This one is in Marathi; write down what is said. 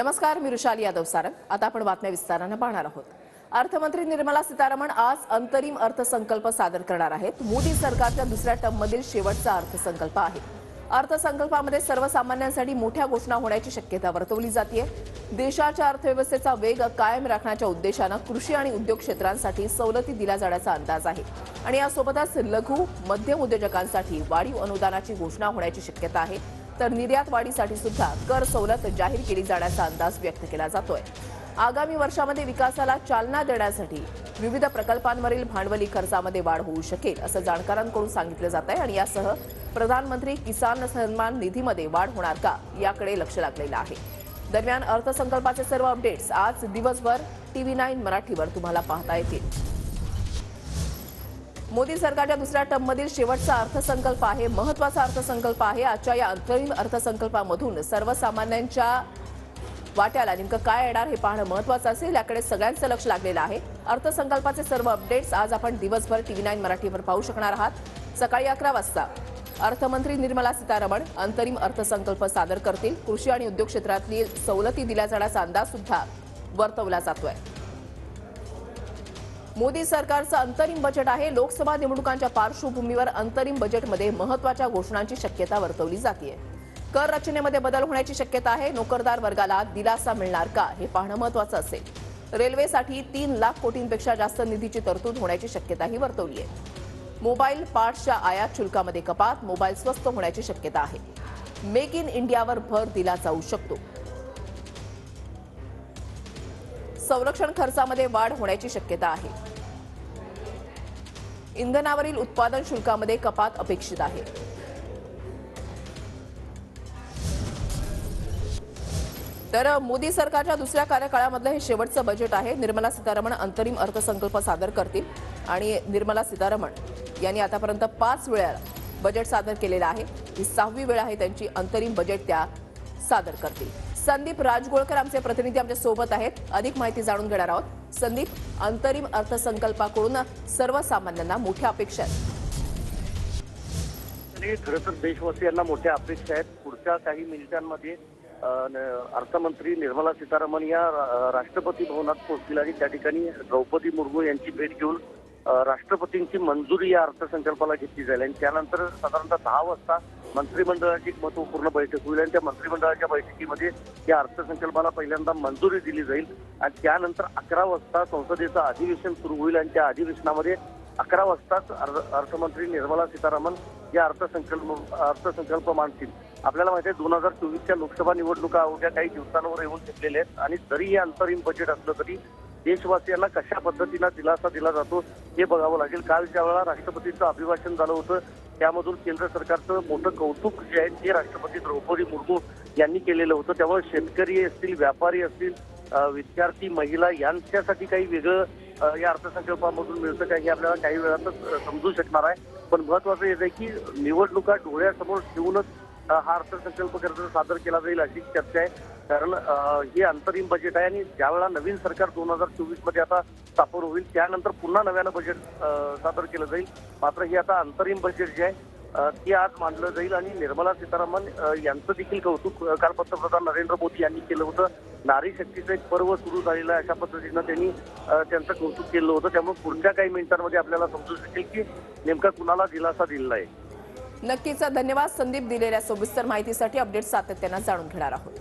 नमस्कार, मी रुशाली यादव सारंग। आता आपण बातम्या विस्ताराने पाहणार आहोत। अर्थमंत्री निर्मला सीतारामन आज अंतरिम अर्थसंकल्प सादर करणार आहेत। मोदी सरकारच्या दुसऱ्या टर्ममधील शेवटचा अर्थसंकल्प आहे। अर्थसंकल्पामध्ये सर्वसामान्यांसाठी मोठ्या घोषणा होण्याची शक्यता वर्तवली जाते। देशाच्या अर्थव्यवस्थेचा वेग कायम राखण्याच्या उद्देशाने कृषी आणि उद्योग क्षेत्रांसाठी सवलती दिल्या जाण्याचा अंदाज आहे आणि यासोबतच लघु मध्यम उद्योजकांसाठी वाढीव अनुदानाची घोषणा होण्याची शक्यता आहे। तर निर्यात वाढीसाठी सुद्धा कर सवलत जाहीर केली जाण्याचा अंदाज व्यक्त केला जातोय। आगामी वर्षामध्ये विकासाला चालना देण्यासाठी विविध प्रकल्पांवरील भांडवली खर्चामध्ये वाढ होऊ शकेल असं जाणकारांकडून सांगितलं जात आहे आणि यासह प्रधानमंत्री किसान सन्मान निधीमध्ये वाढ होणार का याकडे लक्ष लागलेलं आहे। दरम्यान अर्थसंकल्पाचे सर्व अपडेट्स आज दिवसभर TV9 मराठीवर तुम्हाला पाहता येतील। मोदी सरकारच्या दुसऱ्या टर्ममधील शेवटचा अर्थसंकल्प आहे, महत्त्वाचा अर्थसंकल्प आहे। आजच्या या अंतरिम अर्थसंकल्पामधून सर्वसामान्यांच्या वाट्याला नेमकं काय येणार हे पाहणं महत्त्वाचं असेल, याकडे सगळ्यांचं लक्ष लागलेलं आहे। अर्थसंकल्पाचे सर्व अपडेट्स आज आपण दिवसभर TV9 मराठीवर पाहू शकणार आहात। सकाळी 11 वाजता अर्थमंत्री निर्मला सीतारामन अंतरिम अर्थसंकल्प सादर करतील। कृषी आणि उद्योग क्षेत्रातील सवलती दिल्या जाण्याचा अंदाज सुद्धा वर्तवला जातोय। मोदी सरकारचं अंतरिम बजेट आहे। लोकसभा निवडणुकांच्या पार्श्वभूमीवर अंतरिम बजेटमध्ये महत्त्वाच्या घोषणांची शक्यता वर्तवली जाते। कर रचनेमध्ये बदल होण्याची शक्यता आहे। नोकरदार वर्गाला दिलासा मिळणार का हे पाहणं महत्त्वाचं असेल। रेल्वेसाठी 3 लाख कोटींपेक्षा जास्त निधीची तरतूद होण्याची शक्यताही वर्तवली आहे। मोबाईल पार्ट्सच्या आयात शुल्कामध्ये कपात, मोबाईल स्वस्त होण्याची शक्यता आहे। मेक इन इंडियावर भर दिला जाऊ शकतो। संरक्षण खर्चामध्ये वाढ होण्याची शक्यता आहे। इंधनावरील उत्पादन शुल्कामध्ये कपात अपेक्षित आहे। तर मोदी सरकारच्या दुसऱ्या कार्यकाळामधलं हे शेवटचं बजेट आहे। निर्मला सीतारामन अंतरिम अर्थसंकल्प सादर करतील आणि निर्मला सीतारामन यांनी आतापर्यंत 5 वेळा बजेट सादर केलेलं आहे। ही 6वी वेळ आहे त्यांची अंतरिम बजेट त्या सादर करतील। संदीप राजगोळकर आमचे प्रतिनिधी आमच्या सोबत आहेत, अधिक माहिती जाणून घेणार आहोत। संदीप, अंतरिम अर्थसंकल्पाकडून सर्वसामान्यांना मोठ्या अपेक्षा आहेत। खरं तर देशवासियांना मोठ्या अपेक्षा आहेत। पुढच्या काही मिनिटांमध्ये अर्थमंत्री निर्मला सीतारामन या राष्ट्रपती भवनात पोहोचतील आणि त्या ठिकाणी द्रौपदी मुर्मू यांची भेट घेऊन राष्ट्रपतींची मंजुरी या अर्थसंकल्पाला घेतली जाईल आणि त्यानंतर साधारणतः 10 वाजता मंत्रिमंडळाची एक महत्वपूर्ण बैठक होईल आणि त्या मंत्रिमंडळाच्या बैठकीमध्ये या अर्थसंकल्पाला पहिल्यांदा मंजुरी दिली जाईल आणि त्यानंतर 11 वाजता संसदेचं अधिवेशन सुरू होईल आणि त्या अधिवेशनामध्ये 11 वाजताच अर्थमंत्री निर्मला सीतारामन या अर्थसंकल्प मांडतील। आपल्याला माहिती आहे 2024च्या लोकसभा निवडणुका अवघ्या काही दिवसांवर येऊन ठेपलेल्या आहेत आणि जरी हे अंतरिम बजेट असलं तरी देशवासियांना कशा पद्धतीने दिलासा दिला जातो हे बघावं लागेल। काल ज्या वेळा राष्ट्रपतींचं अभिभाषण झालं होतं त्यामधून केंद्र सरकारचं मोठं कौतुक जे आहे ते राष्ट्रपती द्रौपदी मुर्मू यांनी केलेलं होतं। त्यामुळे शेतकरी असतील, व्यापारी असतील, विद्यार्थी, महिला यांच्यासाठी काही वेगळं या अर्थसंकल्पामधून मिळतं का हे आपल्याला काही वेळातच समजू शकणार आहे। पण महत्वाचं येत आहे की निवडणुका डोळ्यासमोर ठेवूनच हा अर्थसंकल्प सादर केला जाईल अशी चर्चा आहे। कारण हे अंतरिम बजेट आहे आणि ज्यावेळेला नवीन सरकार 2024 मध्ये आता स्थापन होईल त्यानंतर पुन्हा नव्यानं बजेट सादर केलं जाईल। मात्र हे आता अंतरिम बजेट जे आहे ते आज मांडलं जाईल आणि निर्मला सीतारामन यांचं देखील कौतुक काल पंतप्रधान नरेंद्र मोदी यांनी केलं होतं। नारी शक्तीचं एक पर्व सुरू झालेलं आहे अशा पद्धतीनं त्यांनी त्यांचं कौतुक केलं होतं। त्यामुळे पुढच्या काही मिनिटांमध्ये आपल्याला समजू शकेल की नेमका कुणाला दिलासा दिलेला आहे। नक्कीच धन्यवाद संदीप, दिलेल्या सविस्तर माहितीसाठी। अपडेट सातत्याने जाणून घेणार आहोत।